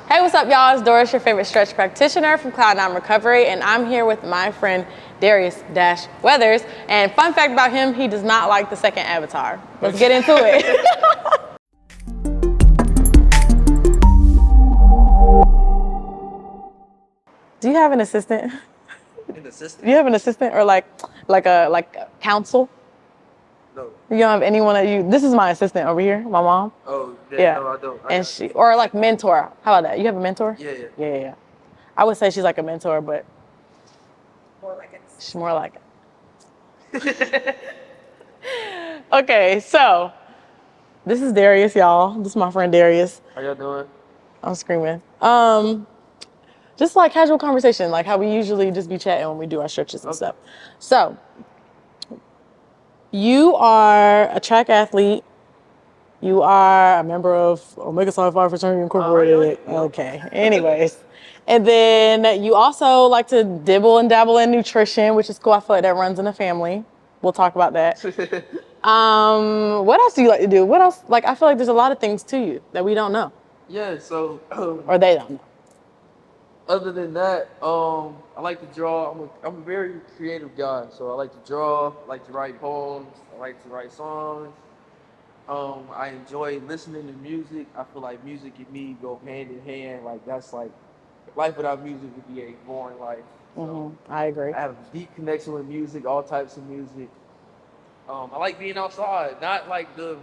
Hey, what's up, y'all? It's Doris, your favorite stretch practitioner from Cloud9 Recovery, and I'm here with my friend Darius Weathers. And fun fact about him, he does not like the second avatar. Let's get into it. Do you have an assistant? An assistant? Do you have an assistant or like a counsel? No. You don't have anyone that you? This is my assistant over here, my mom. Oh, Yeah. No, I don't. And she, or like mentor. How about that? You have a mentor? Yeah. Yeah. I would say she's like a mentor, but More like it. she's more like it. Okay, so this is Darius, y'all. This is my friend Darius. How y'all doing? I'm screaming. Just like casual conversation, like how we usually just be chatting when we do our stretches and stuff. So, you are a track athlete. You are a member of Omega Psi Phi Fraternity Incorporated. Okay. Anyways, and then you also like to dibble and dabble in nutrition, which is cool. I feel like that runs in the family. We'll talk about that. What else do you like to do? What else? Like, I feel like there's a lot of things to you that we don't know, Yeah, so or they don't know. other than that, I like to draw. I'm a very creative guy, so I like to draw, I like to write poems, I like to write songs. I enjoy listening to music. I feel like music and me go hand in hand. Like that's like life without music would be a boring life. So I agree. I have a deep connection with music, all types of music. I like being outside, not like the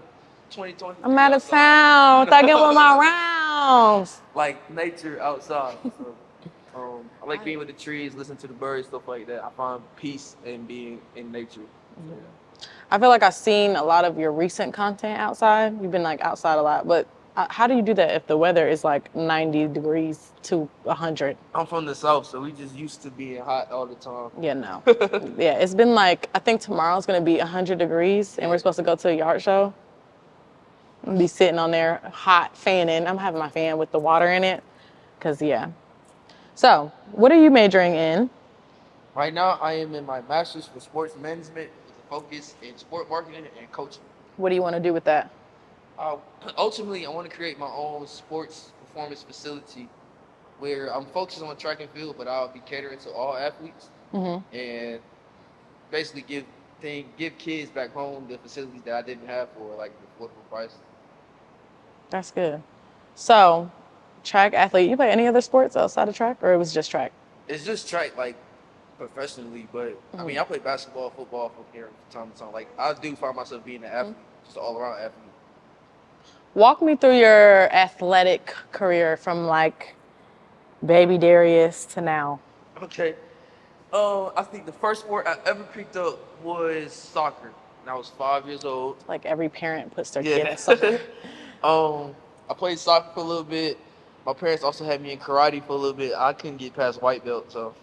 2020. I'm out of town. I get with my rounds. Like nature outside. So, I like being with the trees, listening to the birds, stuff like that. I find peace in being in nature. So, yeah. I feel like I've seen a lot of your recent content outside. You've been like outside a lot, but how do you do that if the weather is like 90 degrees to 100? I'm from the South, so we just used to being hot all the time. Yeah, no. Yeah, it's been like, I think tomorrow's gonna be 100 degrees and we're supposed to go to a yard show. And be sitting on there hot fanning. I'm having my fan with the water in it, cause yeah. So, what are you majoring in? Right now, I am in my master's for sports management with a focus in sport marketing and coaching. What do you want to do with that? Ultimately, I want to create my own sports performance facility where I'm focused on track and field, but I'll be catering to all athletes and basically give kids back home the facilities that I didn't have for like the affordable price. That's good. So, track athlete, you play any other sports outside of track, or it was just track? It's just track, like professionally, but I mean, I play basketball, football from here from time to time. Like I do find myself being an athlete, just an all-around athlete. Walk me through your athletic career from like baby Darius to now. Okay. I think the first sport I ever picked up was soccer. And I was 5 years old. Like every parent puts their kid in soccer. I played soccer for a little bit. My parents also had me in karate for a little bit. I couldn't get past white belt, so.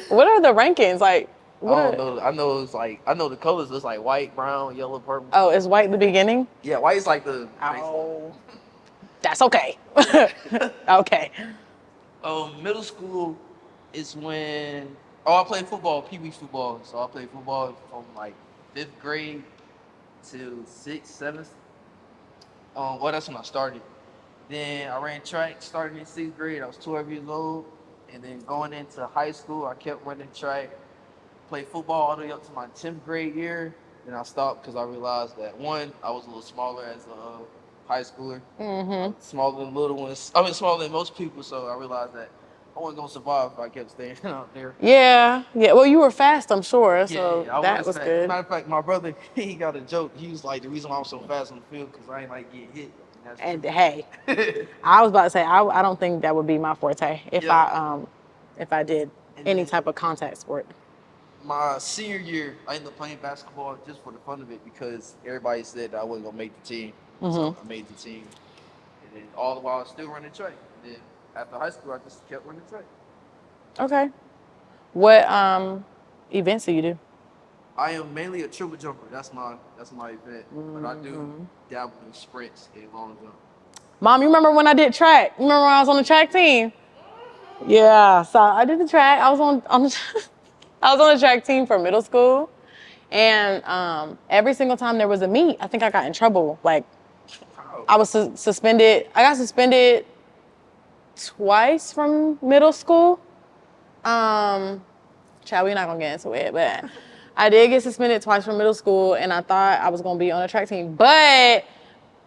What are the rankings like? I don't know. I know the colors. It's like white, brown, yellow, purple. Oh, is white the beginning? Yeah, white is like the. Oh, that's okay. Okay. Middle school is when I played football, Pee Wee football. So I played football from like 5th grade to 6th, 7th. Well, that's when I started. Then I ran track starting in 6th grade. I was 12 years old. And then going into high school, I kept running track. Played football all the way up to my 10th grade year. Then I stopped because I realized that one, I was a little smaller as a high schooler. Smaller than little ones. I mean, smaller than most people. So I realized that I wasn't going to survive if I kept staying out there. Yeah. Well, you were fast, I'm sure. So yeah, that was good. Matter of fact, my brother, he got a joke. He was like, the reason why I'm so fast on the field because I ain't like getting hit. And hey, I was about to say I don't think that would be my forte if I did any type of contact sport. My senior year, I ended up playing basketball just for the fun of it because everybody said that I wasn't gonna make the team, so I made the team. And then all the while, I was still running track. And then after high school, I just kept running track. Okay. What events do you do? I am mainly a triple jumper. That's my event. But I do dabble in sprints and long jump. Mom, you remember when I did track? You remember when I was on the track team? Yeah. So I did the track. I was on the I was on the track team for middle school, and every single time there was a meet, I think I got in trouble like I was suspended. I got suspended twice from middle school. Child, we're not gonna get into it, but I did get suspended twice from middle school, and I thought I was gonna be on a track team, but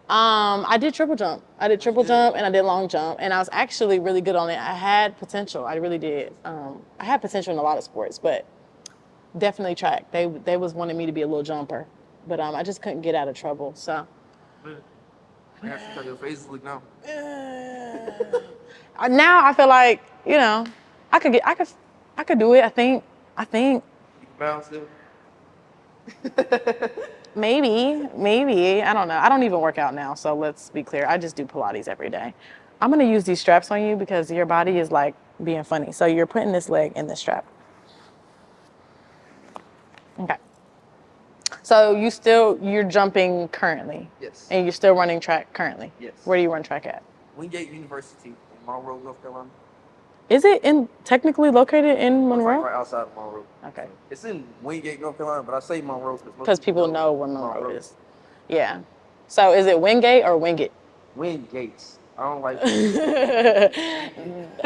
I did triple jump. I did triple jump and I did long jump, and I was actually really good on it. I had potential. I really did. I had potential in a lot of sports, but definitely track. They was wanting me to be a little jumper, but I just couldn't get out of trouble. So I have to tell your face look now. now I feel like I could do it. I think You can bounce it. maybe I don't know. I don't even work out now, so let's be clear. I just do Pilates every day. I'm gonna use these straps on you because your body is like being funny. So you're putting this leg in this strap. Okay. So you're jumping currently. Yes. And you're still running track currently. Yes. Where do you run track at? Wingate University in Monroe, North Carolina. Is it technically located in Monroe? It's right outside of Monroe. Okay. It's in Wingate, North Carolina, but I say Monroe Because people know where Monroe is. Yeah. So is it Wingate or Wingate? Wingates. I don't like.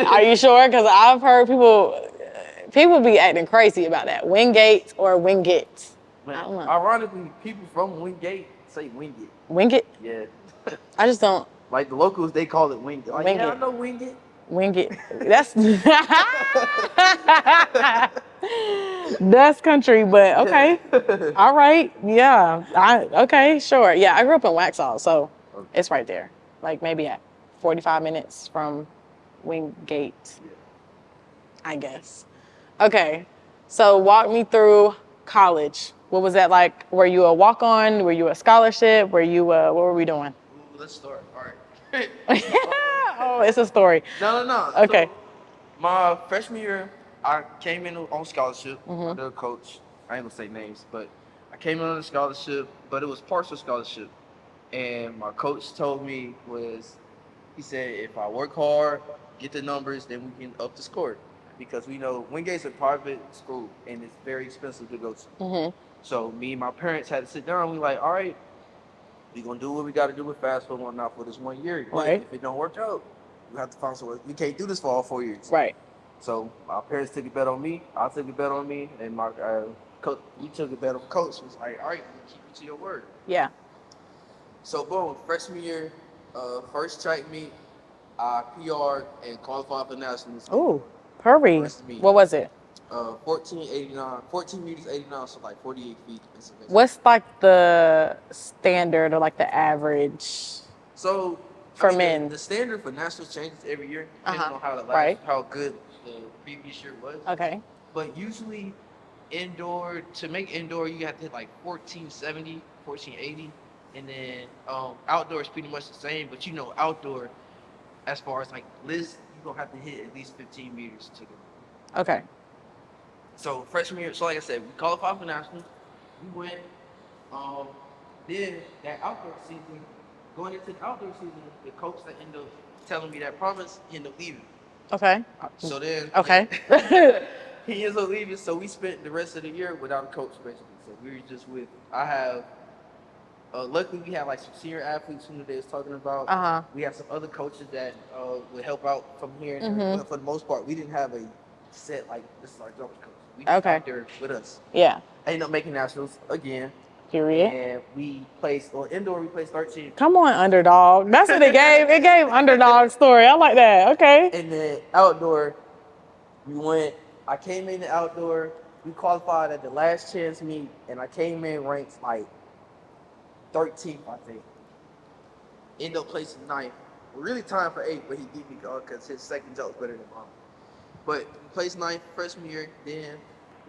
Are you sure? Because I've heard people be acting crazy about that. Wingate or Wingate? I don't know. Ironically, people from Wingate say Wingate. Wingate? Yeah. I just don't. Like the locals, they call it Wingate. Like, Wingate. yeah, I know Wingate. Wingate. That's country, but okay. All right. Yeah. Okay, sure. Yeah, I grew up in Waxhaw, so it's right there. Like maybe at 45 minutes from Wingate, I guess. Okay. So walk me through college. What was that like? Were you a walk-on? Were you a scholarship? What were we doing? Ooh, let's start. All right. Oh, it's a story. No. Okay. So, my freshman year, I came in on scholarship under a coach. I ain't gonna say names, but I came in on a scholarship, but it was partial scholarship. And my coach told me he said, if I work hard, get the numbers, then we can up the score. Because we know Wingate's a private school and it's very expensive to go to. Mm-hmm. So me and my parents had to sit down. We like, all right, we gonna do what we gotta do with fast football now for this 1 year. But Right. if it don't work out, we have to find somewhere. We can't do this for all 4 years. Right. So my parents took a bet on me. I took a bet on me, and my coach. We took a bet on coach. Was like, all right, keep it to your word. Yeah. So boom, freshman year, first track meet, I PR'd and qualified for nationals. Ooh, hurry. What was it? 14 meters 89, so like 48 feet. What's like the standard or like the average? So for men, the standard for nationals changes every year, depending on how good the previous year was. Okay. But usually, to make indoor, you have to hit like 1470, 1480, and then outdoor is pretty much the same. But outdoor, as far as like list, you're gonna have to hit at least 15 meters to go. Okay. So freshman year, so like I said, we qualified for nationals. We went. Then that outdoor season, going into the outdoor season, the coach that ended up telling me that promise, he ended up leaving. Okay. So then. Okay. He ends up leaving, so we spent the rest of the year without a coach, basically. So we were just luckily we had like some senior athletes who they was talking about. We have some other coaches that would help out from here. But for the most part, we didn't have a set like this is our jump coach. We just out there with us. Yeah. I ended up making nationals again. Period. And we placed indoor. We placed 13. Come on, underdog. That's what it gave. It gave underdog story. I like that. Okay. And then outdoor, we went. I came in the outdoor. We qualified at the last chance meet, and I came in ranked like 13th, I think. Ended up placing 9th. We're really timed for 8th, but he beat me because his second jump was better than mine. But we placed 9th freshman year. Then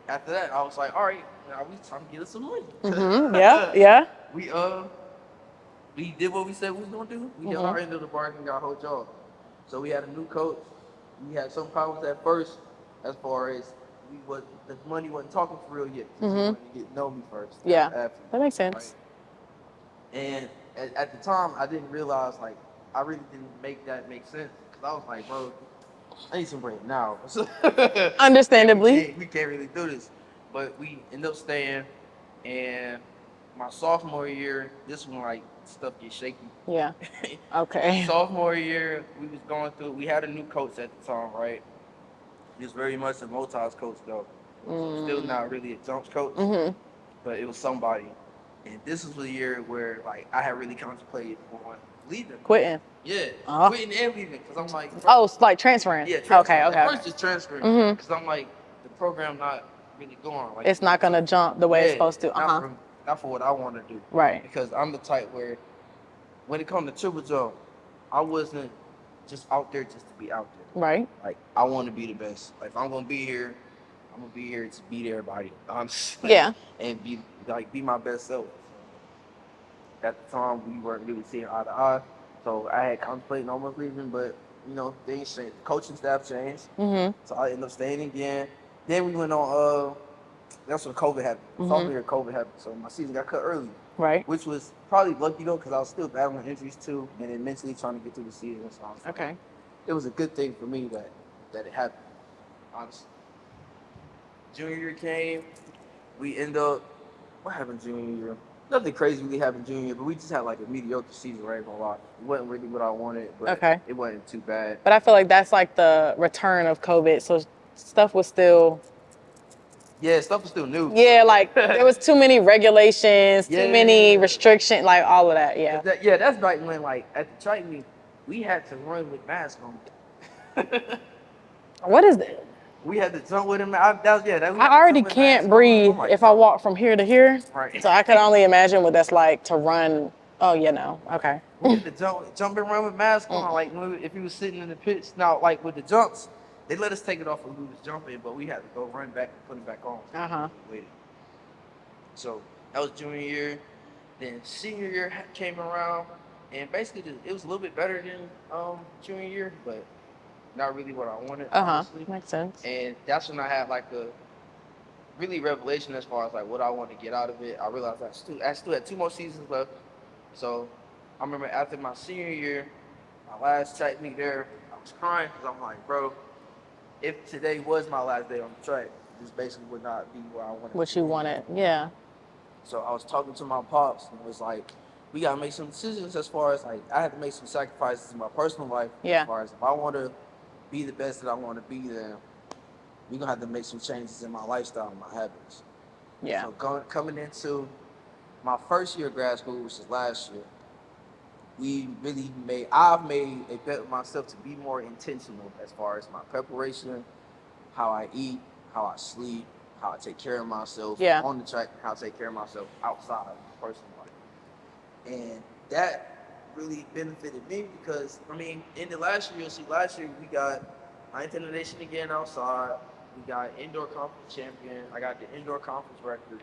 after that, I was like, all right, now we time to get us some money. Yeah. We did what we said we was gonna do. We did our end of the bargain, got a whole job. So we had a new coach. We had some problems at first, as far as the money wasn't talking for real yet. We wanted to get to know me first. Yeah, that makes sense. Right? And at the time, I didn't realize I really didn't make that make sense because I was like, bro, I need some bread now. Understandably, we can't really do this, but we ended up staying. And my sophomore year, this one like stuff get shaky. Yeah. Okay. Sophomore year, we had a new coach at the time, right? He was very much a multis coach though. So still not really a jumps coach, but it was somebody. And this was the year where like I had really contemplated on leaving. Quitting. Yeah, Oh. quitting and leaving because I'm like, Oh, it's like transferring. yeah, transferring. Okay. At first just transferring because I'm like the program not really going. Like It's not gonna jump the way it's supposed to. Not for what I want to do. Right. Because I'm the type where when it comes to triple jump, I wasn't just out there just to be out there. Right. Like I want to be the best. Like if I'm gonna be here, I'm gonna be here to beat everybody. Honestly. Yeah. And be my best self. At the time, we weren't really seeing eye to eye, so I had contemplated almost leaving, but you know things changed. The coaching staff changed, so I ended up staying again. Then we went on. That's when COVID happened. Sophomore year, COVID happened, so my season got cut early. Right. Which was probably lucky though, because I was still battling injuries too, and then mentally trying to get through the season. So I was like, it was a good thing for me that it happened. Honestly, junior year came, we end up. What happened junior year? Nothing crazy really happened junior year, but we just had like a mediocre season, right? Gonna lie. It wasn't really what I wanted, but it wasn't too bad. But I feel like that's like the return of COVID, so stuff was still. Yeah, stuff was still new. Yeah, like there was too many regulations, too many restrictions, like all of that. Yeah. That's right. When like at the track meet, we had to run with masks on. What is that? We had to jump with him. I already can't breathe if I walk from here to here. Right. So I could only imagine what that's like to run. Oh, you know. Okay. We had to jump and run with masks on. Like if we was sitting in the pits. Now, like with the jumps, they let us take it off when we was jumping, but we had to go run back and put it back on. So that was junior year. Then senior year came around, and basically it was a little bit better than junior year, but not really what I wanted. Honestly. Makes sense. And that's when I had like a really revelation as far as like what I want to get out of it. I realized I still had 2 more seasons left. So I remember after my senior year, my last track meet there, I was crying because I'm like, bro, if today was my last day on the track, this basically would not be where I wanted. What you wanted, yeah. So I was talking to my pops and it was like, we gotta make some decisions as far as like I had to make some sacrifices in my personal life. Yeah. As far as if I want to be the best that I want to be, then we're gonna have to make some changes in my lifestyle and my habits. Yeah. So coming into my first year of grad school, which is last year, I've made a bet with myself to be more intentional as far as my preparation, how I eat, how I sleep, how I take care of myself on the track, and how I take care of myself outside of my personal life. And that really benefited me because, I mean, in the last year we got 9th in the nation again outside. We got indoor conference champion. I got the indoor conference record.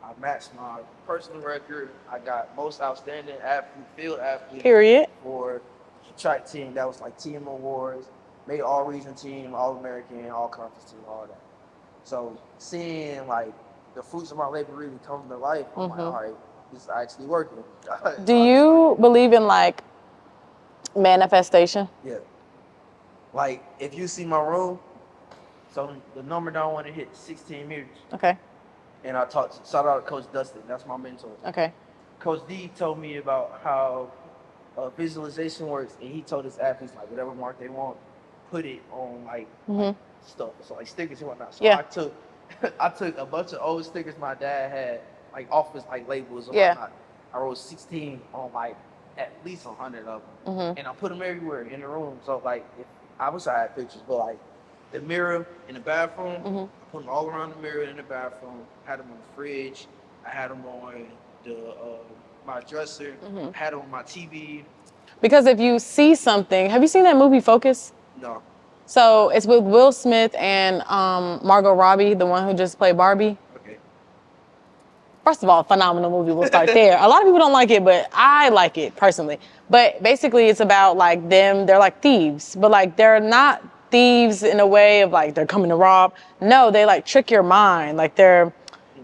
I matched my personal record. I got most outstanding athlete, field athlete. Period. For the track team. That was like team awards. Made all region team, all American, all conference team, all that. So seeing like the fruits of my labor really come to life, I'm like, all right, this is actually working. Do you believe in like manifestation? Yeah. Like if you see my room, so the number that I want to hit 16 meters. Okay. And I shout out to Coach Dustin. That's my mentor. Okay. Coach D told me about how visualization works, and he told his athletes like whatever mark they want, put it on like stuff, so like stickers and whatnot. So I took a bunch of old stickers my dad had, like office like labels and whatnot. I wrote 16 on like at least 100 of them, and I put them everywhere in the room. So like if I wish I had pictures, but like the mirror in the bathroom, I put them all around the mirror in the bathroom. Had them on the fridge. I had them on the my dresser. Had them on my TV. Because if you see something, have you seen that movie Focus? No. So it's with Will Smith and Margot Robbie, the one who just played Barbie. Okay. First of all, phenomenal movie. We'll start there. A lot of people don't like it, but I like it personally. But basically, it's about like them. They're like thieves, but like they're not thieves in a way of like they're coming to rob. No, they like trick your mind. Like they're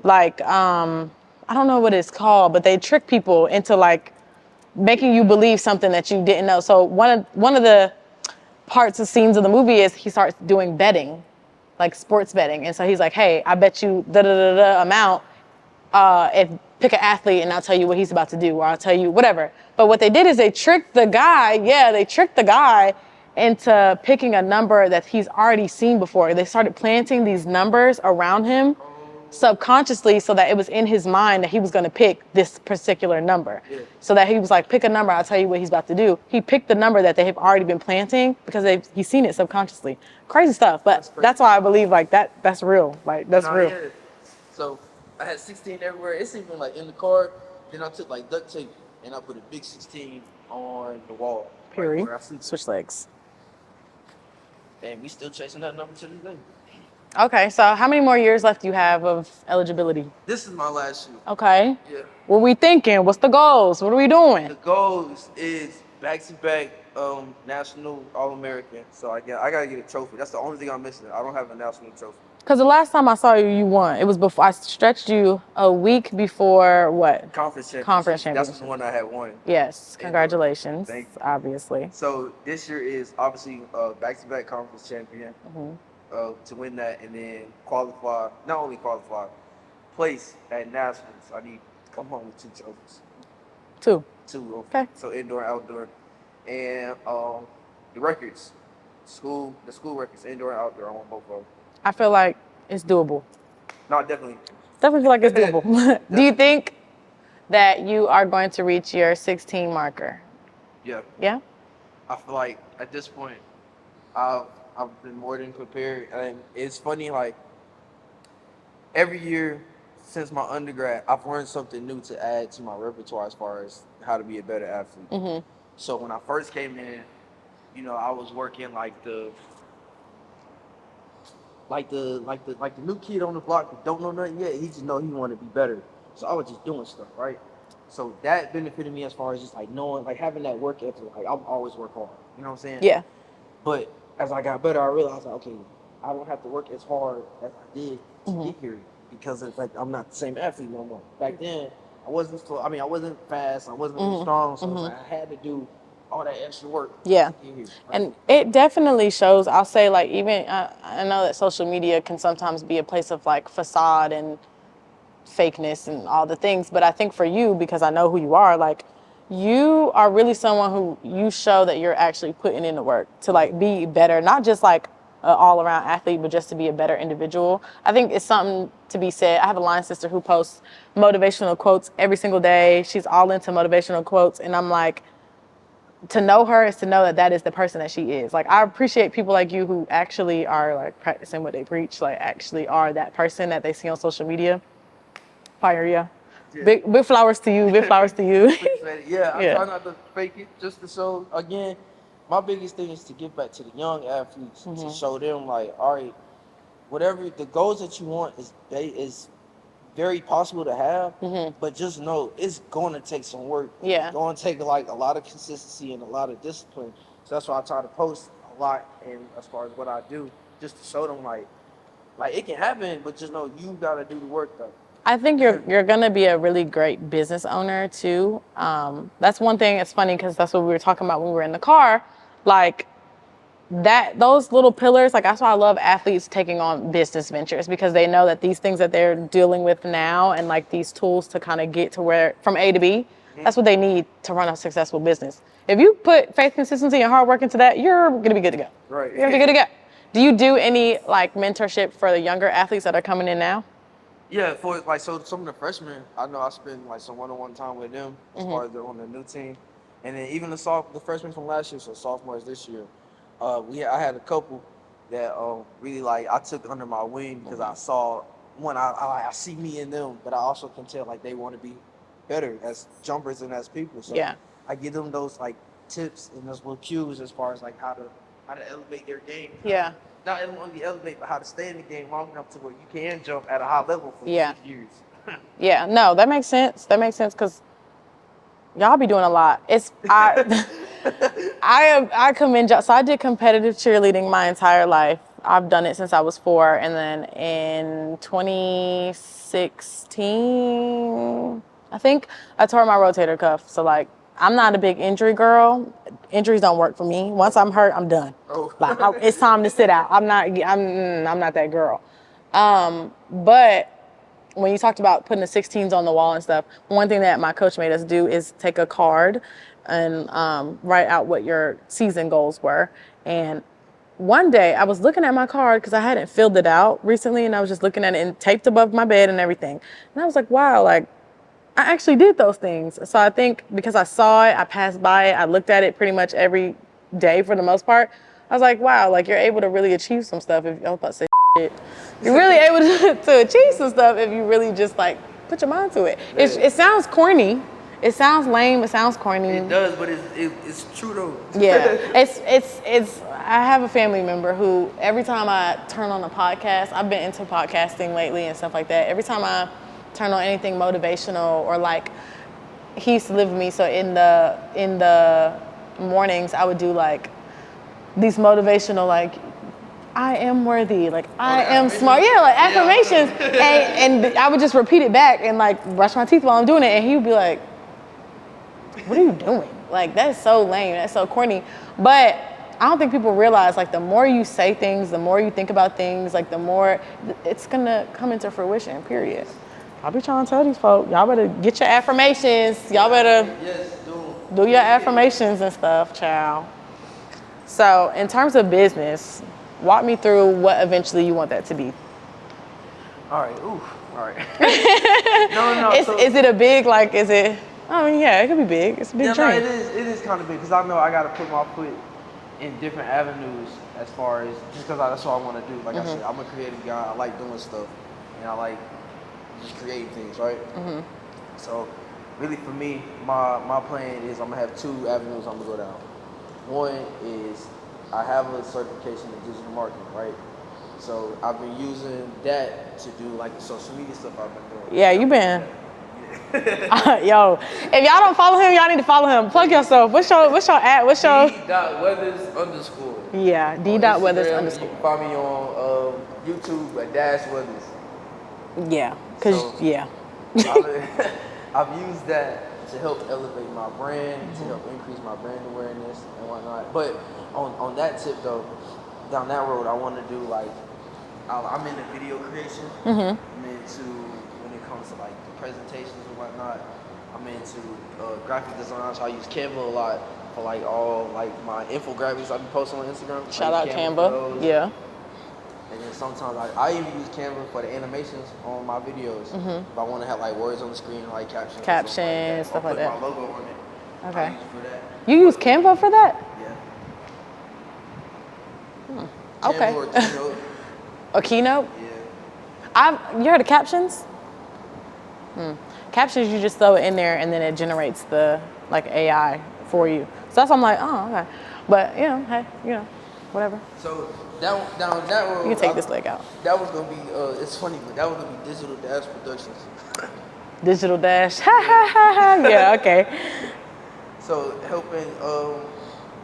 like I don't know what it's called, but they trick people into like making you believe something that you didn't know. So one of the parts of scenes of the movie is he starts doing betting, like sports betting. And so he's like, hey, I bet you the amount. If pick an athlete and I'll tell you what he's about to do, or I'll tell you whatever. But what they did is they tricked the guy into picking a number that he's already seen before. They started planting these numbers around him subconsciously so that it was in his mind that he was going to pick this particular number. Yeah. So that he was like, pick a number, I'll tell you what he's about to do. He picked the number that they have already been planting because he's seen it subconsciously. Crazy stuff, but that's why I believe like that's real. Like that's real. Yeah. So I had 16 everywhere. It's even like in the car. Then I took like duct tape and I put a big 16 on the wall. Period. Right where I sleep. Switch legs. And we still chasing that number to this day. Okay, so how many more years left do you have of eligibility? This is my last year. Okay. Yeah. What are we thinking? What's the goals? What are we doing? The goals is back-to-back national All-American. So I gotta get a trophy. That's the only thing I'm missing. I don't have a national trophy. Because the last time I saw you, you won. It was before I stretched you a week before what? Conference championship. Conference championship. That's the one I had won. Yes, congratulations. Thank you. Obviously. So this year is obviously back-to-back conference champion. To win that and then qualify, not only qualify, place at nationals. I need to come home with 2 trophies. Two. Okay. So indoor, outdoor, and the records, the school records, indoor and outdoor. I want both of them. I feel like it's doable. No, definitely. Definitely feel like it's doable. Do you think that you are going to reach your 16 marker? Yeah. Yeah? I feel like at this point, I've been more than prepared, and it's funny. Like every year since my undergrad, I've learned something new to add to my repertoire as far as how to be a better athlete. So when I first came in, I was working like the new kid on the block that don't know nothing yet. He just know he want to be better. So I was just doing stuff, right? So that benefited me as far as just like knowing, like having that work ethic. Like I'm always work hard. You know what I'm saying? Yeah. But as I got better, I realized, like, okay, I don't have to work as hard as I did to get here because it's like I'm not the same athlete no more. Back then, I wasn't slow. I wasn't fast. I wasn't really strong. So it's like I had to do all that extra work. Yeah. To get here, right? And it definitely shows. I'll say, like, even I know that social media can sometimes be a place of like facade and fakeness and all the things, but I think for you, because I know who you are, like you are really someone who you show that you're actually putting in the work to like be better, not just like an all-around athlete, but just to be a better individual. I think it's something to be said. I have a line sister who posts motivational quotes every single day. She's all into motivational quotes, and I'm like, to know her is to know that that is the person that she is. Like, I appreciate people like you who actually are like practicing what they preach, like actually are that person that they see on social media. Fire, yeah. Big flowers to you. Big flowers to you. Yeah, I try not to fake it, just to show. Again, my biggest thing is to give back to the young athletes to show them, like, all right, whatever the goals that you want is very possible to have, but just know it's going to take some work. Yeah. It's going to take like a lot of consistency and a lot of discipline. So that's why I try to post a lot, and as far as what I do, just to show them like it can happen, but just know you got to do the work though. I think you're gonna be a really great business owner too. That's one thing. It's funny because that's what we were talking about when we were in the car. Like those little pillars. Like that's why I love athletes taking on business ventures, because they know that these things that they're dealing with now and like these tools to kind of get to where from A to B. That's what they need to run a successful business. If you put faith, consistency, and hard work into that, you're gonna be good to go. Right. You're gonna be good to go. Do you do any like mentorship for the younger athletes that are coming in now? Yeah, for like so some of the freshmen, I know I spend like some one-on-one time with them as far as they're on the new team, and then even the freshmen from last year, so sophomores this year, I had a couple that really like I took under my wing because I saw I see me in them, but I also can tell like they want to be better as jumpers and as people. So I give them those like tips and those little cues as far as like how to elevate their game. Yeah. Not only elevate, but how to stay in the game long enough to where you can jump at a high level for 6 years. Yeah, no, that makes sense. That makes sense because y'all be doing a lot. I commend y'all. So I did competitive cheerleading my entire life. I've done it since I was 4, and then in 2016, I think I tore my rotator cuff. So like, I'm not a big injury girl. Injuries don't work for me. Once I'm hurt, I'm done. Oh. Like it's time to sit out. I'm not that girl. But when you talked about putting the 16s on the wall and stuff, one thing that my coach made us do is take a card and write out what your season goals were. And one day I was looking at my card because I hadn't filled it out recently, and I was just looking at it and taped above my bed and everything. And I was like, wow, like I actually did those things. So I think because I saw it, I passed by it, I looked at it pretty much every day for the most part. I was like, wow, like you're able to really achieve some stuff. If I was about to say shit, you're really able to achieve some stuff if you really just like put your mind to it. It sounds corny. It sounds lame. It sounds corny. It does, but it's true though. Yeah, it's. I have a family member who every time I turn on a podcast, I've been into podcasting lately and stuff like that. Every time I turn on anything motivational or like, he used to live with me, so in the mornings I would do like these motivational like, I am worthy, like I am smart, yeah, like affirmations, and I would just repeat it back and like brush my teeth while I'm doing it, and he would be like, what are you doing? Like, that's so lame, that's so corny. But I don't think people realize, like, the more you say things, the more you think about things, like, the more it's gonna come into fruition, period. I'll be trying to tell these folks, y'all better get your affirmations. Y'all better do your affirmations and stuff, child. So, in terms of business, walk me through what eventually you want that to be. All right, all right. No. Is it a big, like, is it? I mean, yeah, it could be big. It's a big dream. No, it is kind of big because I know I got to put my foot in different avenues as far as just because that's what I want to do. Like I said, I'm a creative guy. I like doing stuff, and I like just creating things, right? So, really, for me, my plan is I'm gonna have two avenues I'm gonna go down. One is I have a certification in digital marketing, right? So I've been using that to do like the social media stuff I've been doing. Yeah, you've been. Yo, if y'all don't follow him, y'all need to follow him. Plug yourself. What's your ad? What's your D.Weathers_. Yeah, D.Weathers_. You can find me on YouTube at _Weathers. Yeah, yeah. I've used that to help elevate my brand, to help increase my brand awareness and whatnot. But on that tip though, down that road, I want to do like, I'm into video creation. I'm into, when it comes to like the presentations and whatnot, I'm into graphic design. So I use Canva a lot for like all like my infographics I be posting on Instagram. Shout out Canva. Yeah. And then sometimes I even use Canva for the animations on my videos. If I want to have like words on the screen, like captions, stuff like that. Put my logo on it. Okay. I use for that. You use Canva for that? Yeah. Okay. Canva or Keynote. A Keynote? Yeah. You heard of captions? Captions, you just throw it in there and then it generates the like AI for you. So that's why I'm like, oh, okay. But hey, whatever. So down that road, You can take this leg out. That was gonna be it's funny, but that was gonna be Digital Dash Productions. Digital Dash. Ha ha ha ha. Yeah, okay. So helping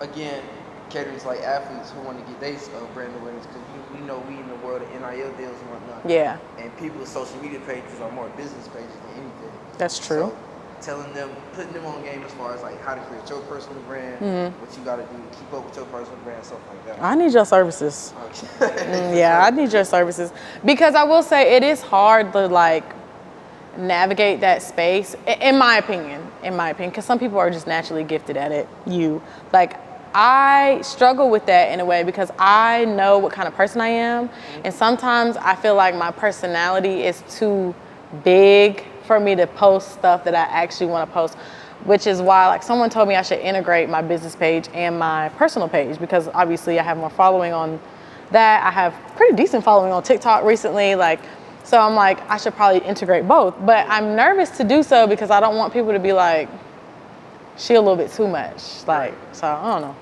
again catering to like athletes who want to get their brand awareness, because we know we in the world of NIL deals and whatnot. Yeah. And people's social media pages are more business pages than anything. That's true. So telling them, putting them on game as far as like how to create your personal brand, what you got to do to keep up with your personal brand, stuff like that. I need your services. Yeah, I need your services. Because I will say it is hard to like navigate that space, in my opinion, because some people are just naturally gifted at it. Like, I struggle with that in a way because I know what kind of person I am, and sometimes I feel like my personality is too big for me to post stuff that I actually want to post, which is why like someone told me I should integrate my business page and my personal page, because obviously I have more following on that. I have pretty decent following on TikTok recently, so I'm like, I should probably integrate both, but I'm nervous to do so because I don't want people to be like, she a little bit too much, so I don't know.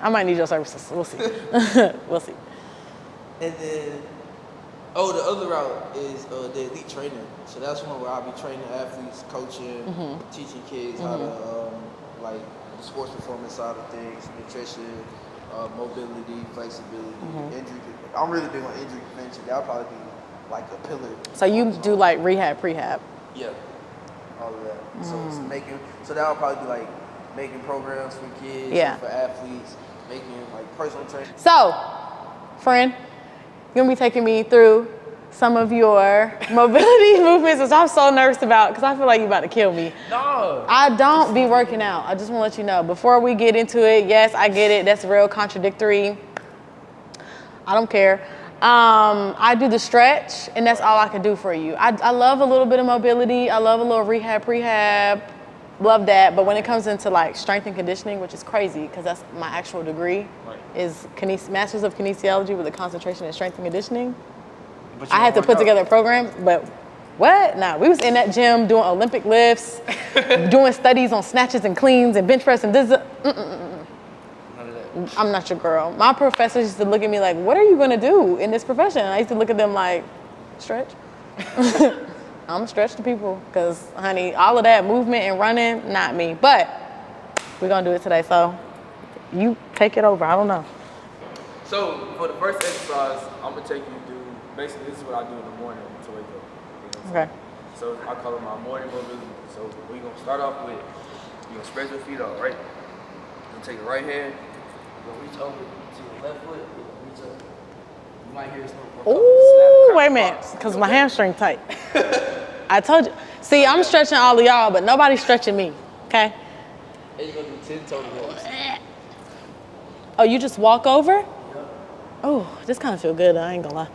I might need your services. We'll see. We'll see. And then, the other route is the elite training. So that's one where I'll be training athletes, coaching, teaching kids how to like the sports performance side of things, nutrition, mobility, flexibility, injury. I'm really big on injury prevention. That'll probably be like a pillar. So you do like rehab, prehab? Yeah. All of that. So that'll probably be like making programs for kids, for athletes, making like personal training. So, friend, you're gonna be taking me through some of your mobility movements, which I'm so nervous about because I feel like you're about to kill me. No. I don't be working out. I just want to let you know. Before we get into it, yes, I get it. That's real contradictory. I don't care. I do the stretch, and that's all I can do for you. I love a little bit of mobility. I love a little rehab, prehab. Love that. But when it comes into like strength and conditioning, which is crazy because that's my actual degree, is Masters of Kinesiology with a concentration in strength and conditioning. I had to put together a program, but what? Nah, we was in that gym doing Olympic lifts, doing studies on snatches and cleans and bench press and this. I'm not your girl. My professors used to look at me like, what are you gonna do in this profession? And I used to look at them like, stretch. I'm stretch to people, because honey, all of that movement and running, not me. But we're gonna do it today, so you take it over, I don't know. So for the first exercise, I'm gonna take you through, basically this is what I do in the morning to wake up. Okay. So I call it my morning mobility. So we're gonna start off with, you're gonna spread your feet out, right? You're gonna take your right hand, you're gonna reach over to your left foot, you're gonna reach up. You might hear this little Ooh, wait a minute, because my hamstring tight. I told you. See, I'm stretching all of y'all, but nobody's stretching me, okay? And you're gonna do 10 total hills. Oh, you just walk over? Yep. Oh, this kind of feel good, I ain't gonna lie.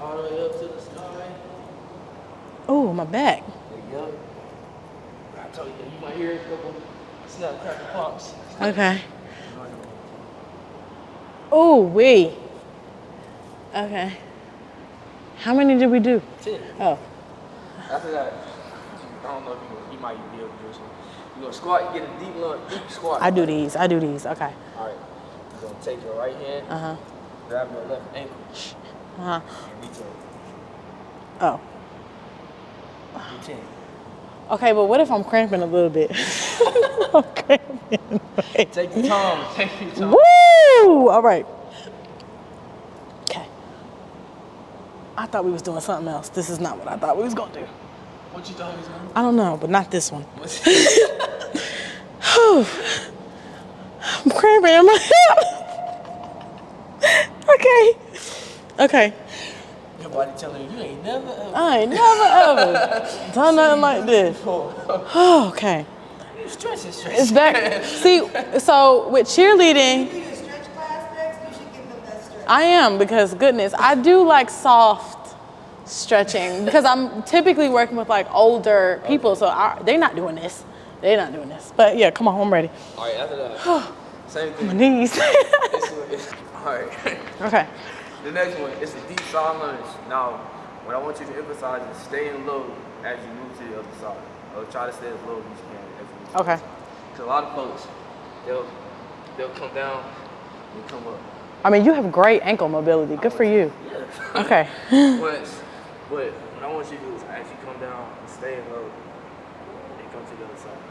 All the way up to the sky. Oh, my back. There you go. I told you, you might hear a couple snap, crackle, pops. Okay. Oh, wait. Okay. How many did we do? 10. Oh. After that, I don't know if you might be able to do this one. You're gonna squat, you get a deep lunge, deep squat. I do these, okay. All right. You're gonna take your right hand, grab your left ankle, and reach over. Oh. Do 10. Okay, but what if I'm cramping a little bit? I'm cramping. Take your time, take your time. Woo! All right. Okay. I thought we was doing something else. This is not what I thought we was gonna do. What you thought he was gonna do? I don't know, but not this one. I'm cramping in my hip. Okay. Your body telling you ain't never ever. I ain't never ever done nothing like this. Oh, okay. Stretch. It's back. See, so with cheerleading, Do a stretch class next, you should give them that stretch. I am, because goodness, I do like soft stretching because I'm typically working with like older people, so they're not doing this. But yeah, come on, I'm ready. All right, after that, same thing. My knees. All right. Okay. The next one, it's a deep side lunge. Now, what I want you to emphasize is staying low as you move to the other side. Or try to stay as low as you can as you move to the Okay. other side. Because a lot of folks, they'll come down and come up. I mean, you have great ankle mobility. Good for you. Yeah. Okay. But what I want you to do is as you come down and stay low and come to the other side.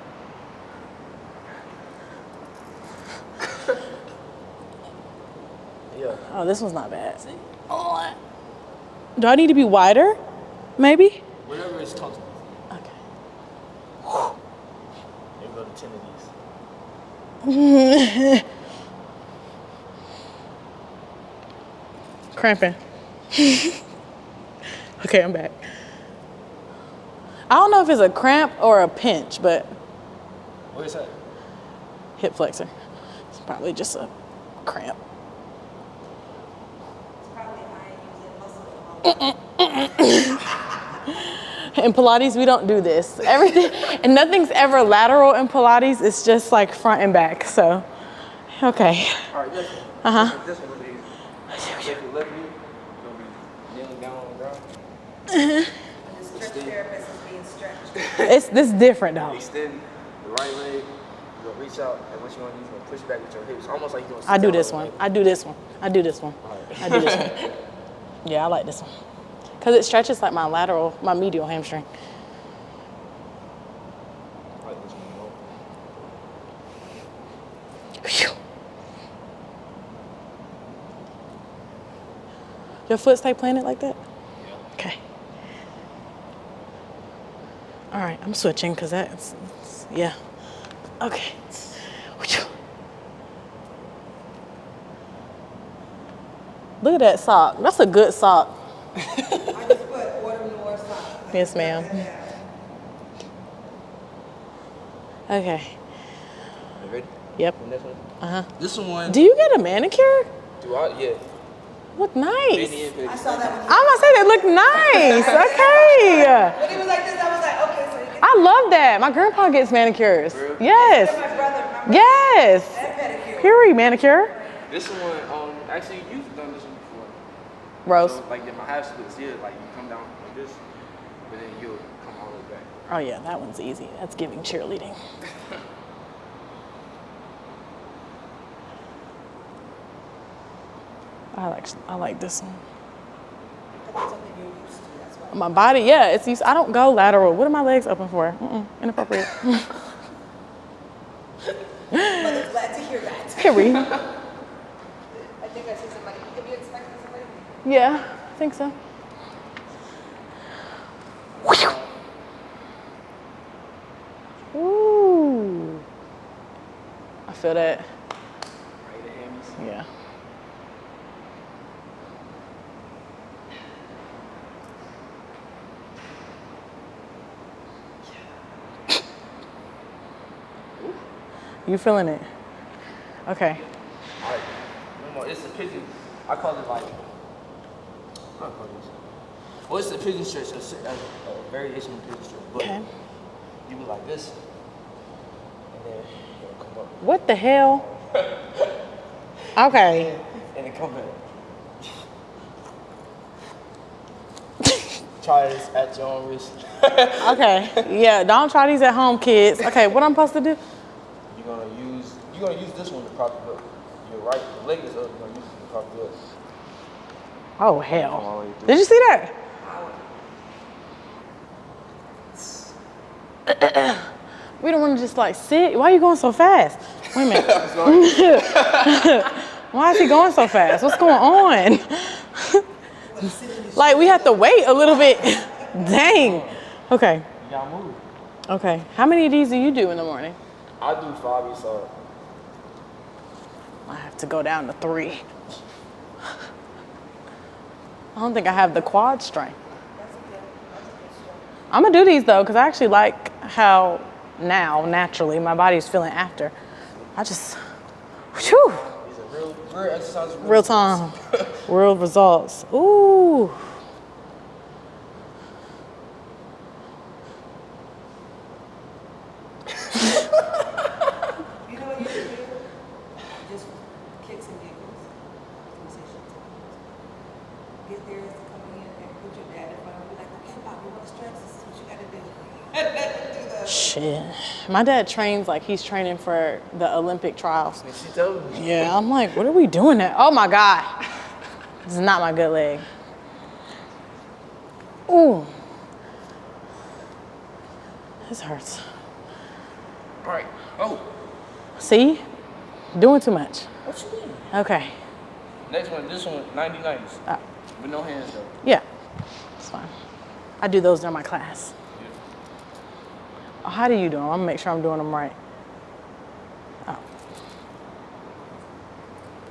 Yeah. Oh, this one's not bad. Oh. Do I need to be wider? Maybe? Whatever is comfortable. Okay. Maybe go to 10 of these. Cramping. Okay, I'm back. I don't know if it's a cramp or a pinch, but What is that? hip flexor. It's probably just a cramp. It's probably high using muscle. In Pilates, we don't do this. Everything, and nothing's ever lateral in Pilates. It's just like front and back. So, okay. All right, this one. This one will be easy. Take your left knee, you're going to be kneeling down on the ground. And the stretch therapist is being stretched. It's this different though. Extend the right leg, you're going to reach out, and what you're going to do is you're going to push back with your hips. Almost like you're doing I do sit-down this on one. the leg. I do this one. I do this one. I do this one. Yeah, I like this one. Because it stretches like my medial hamstring. I like this one more. Phew. Your foot stay planted like that? Yeah. Okay. All right, I'm switching because yeah. Okay. Look at that sock. That's a good sock. I just put order more socks. Yes, ma'am. Okay. You ready? Yep. The next one? Uh-huh. This one. Do you get a manicure? Do I? Yeah. Look nice. Penny and Penny. I saw that one. I'm gonna say they look nice. Okay. When he was like this, I was like, okay, so you get I love that. My grandpa gets manicures. Really? Yes. my brother, remember? Yes. That pedicure. Period manicure. This one, actually, you've done this one before. Rose. So, like, in my half splits, yeah, like, you come down like this, but then you'll come all the way back. Oh yeah, that one's easy. That's giving cheerleading. I like this one. That's something you're used to, that's why. My body, yeah, it's used. I don't go lateral. What are my legs open for? Inappropriate. Mother's glad to hear that. Period. I think I see somebody. Have you expected somebody? Yeah, I think so. Ooh. I feel that. Right, the hammies. Yeah. You feeling it? Okay. All right. No more. It's a pigeon. I call it like. How do I call this? Well, it's a pigeon stretch, a variation of pigeon stretch. But Okay. you be like this, and then it'll come up. What the hell? Okay. And it come back. Try this at your own risk. Okay. Yeah, don't try these at home, kids. Okay, what I'm supposed to do? You're gonna use this one to prop it up. Your right leg is up. You're gonna use it to prop it up. Oh, All hell. the way through. Did you see that? We don't want to just like sit. Why are you going so fast? Wait a minute. Why is he going so fast? What's going on? Like we have to wait a little bit. Dang. Okay. You gotta move. Okay. How many of these do you do in the morning? I do 5 each side. I have to go down to 3. I don't think I have the quad strength. I'm gonna do these though, because I actually like how now, naturally, my body's feeling after. I just, whew, These are real exercises. real time, real results. Ooh. You know what you should do? Just kicks and giggles. Get Darius to come in and put your dad in front of you. Like, okay, Pop, you want to stretch? This is what you got to do. And then do the. Shit. My dad trains like he's training for the Olympic trials. She told me. Yeah, I'm like, what are we doing there? Oh my God. This is not my good leg. Ooh. This hurts. All right. Oh. See? Doing too much. What you mean? Okay. Next one. This one. 90-90s. With no hands though. Yeah, it's fine. I do those during my class. Oh, how do you do them? I'm gonna make sure I'm doing them right. Oh.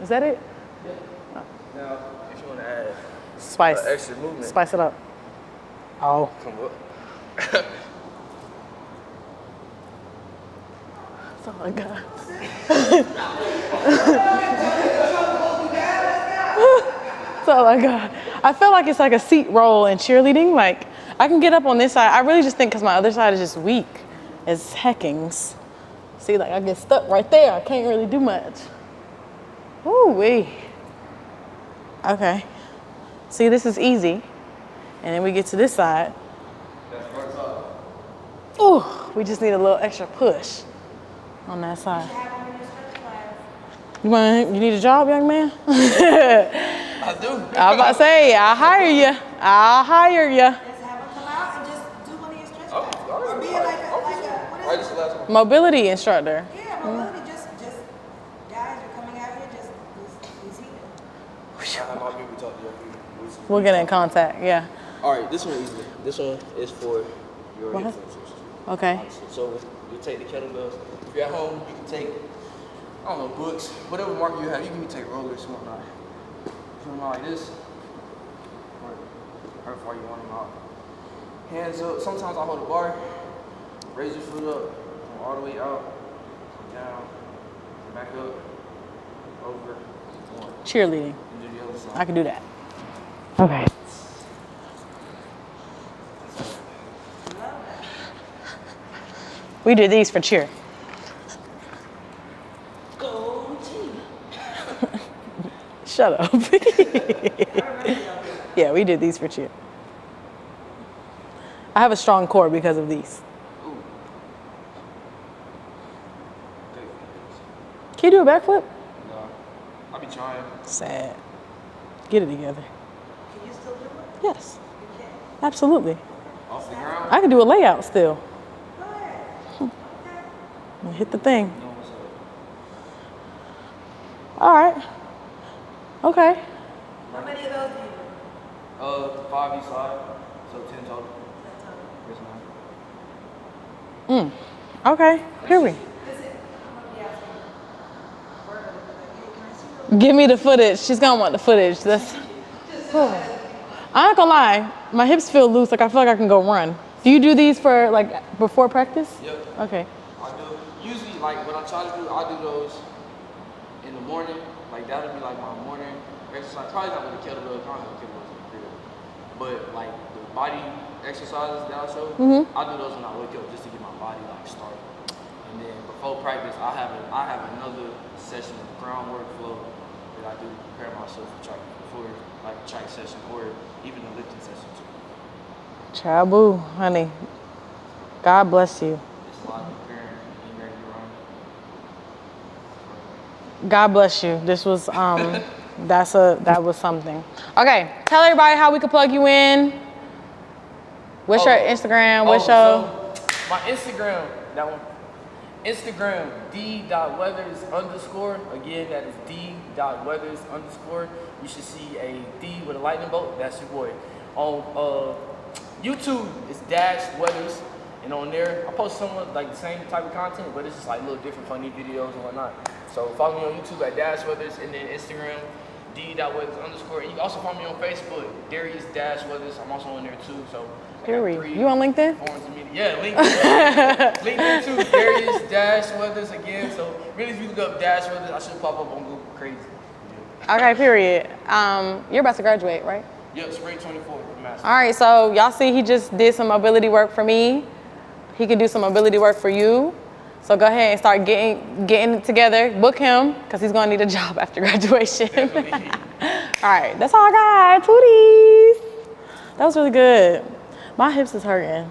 Is that it? Yeah. Now, if you want to add Spice. extra movement, Spice it up. Oh. come up. That's all I got. That's all I got. I feel like it's like a seat roll in cheerleading. Like, I can get up on this side. I really just think because my other side is just weak as heckings. See, like I get stuck right there. I can't really do much. Ooh-wee. Okay. See, this is easy. And then we get to this side. Ooh, we just need a little extra push on that side. You need a job, young man? I do. I'm about to say, I'll hire you. I'll hire you. Just have them come out and just do one of your stretch classes. Or be like a, what Right, is this it? is the last one. Mobility instructor. Yeah, mobility, just, guys, you're coming out here, just, he's here. I have my people talk to you. We'll get in contact, yeah. All right, this one easy. This one is for your What? hip flexors. Okay. So you take the kettlebells. If you're at home, you can take, I don't know, books, whatever marker you have. You can take rollers and whatnot. put them out like this. Right before you want them out. Hands up. Sometimes I hold a bar. Raise your foot up. Come all the way out. Come down. Back up. Over. One. Cheerleading. And do the other side. I can do that. Okay. We did these for cheer. Go team. Shut up. Yeah, we did these for cheer. I have a strong core because of these. Ooh. Can you do a backflip? No. I be trying. Sad. Get it together. Can you still do it? Yes, You can. absolutely. Off the ground. I can do a layout still. Go ahead. Okay. Hit the thing. No, what's up? All right. Okay. How many of those do you do? 5 each side. So 10 total. That's all. Yes, ma'am. Okay. Here we. Listen, I'm gonna be asking word of it, like, hey, can I see those? Give me the footage. She's gonna want the footage. That's. I'm not gonna lie. My hips feel loose. Like I feel like I can go run. Do you do these for like before practice? Yep. Okay. I do. Usually, like what I try to do, I do those in the morning. Like that'll be like my morning exercise. Probably not with the kettlebell. Probably with the kettlebells in the crib. But like the body exercises that I show, I do those when I wake up just to get my body like started. And then before practice, I have another session of groundwork flow that I do to prepare myself for like a track session or even a lifting session too. Chabu, honey. God bless you. It's a lot of preparing, being ready to run. God bless you. This was that was something. Okay, tell everybody how we can plug you in. What's your Instagram? What's your So my Instagram, that one. Instagram, d.weathers_. Again, that is d.weathers_. You should see a D with a lightning bolt. That's your boy. On YouTube, it's _weathers. And on there, I post somewhat like the same type of content, but it's just like little different funny videos and whatnot. So follow me on YouTube at _weathers, and then Instagram, d.weathers_. And you can also follow me on Facebook, Darius -weathers. I'm also on there too. So I got 3 You on LinkedIn? forms of media. Yeah, LinkedIn. LinkedIn too, Darius -weathers again. So really, if you look up -weathers, I should pop up on Google. Crazy. Okay, period. You're about to graduate, right? Yep, spring 24 for master. All right, so y'all see he just did some mobility work for me. He can do some mobility work for you. So go ahead and start getting it together. Book him, because he's gonna need a job after graduation. All right, that's all I got. Tooties. That was really good. My hips is hurting.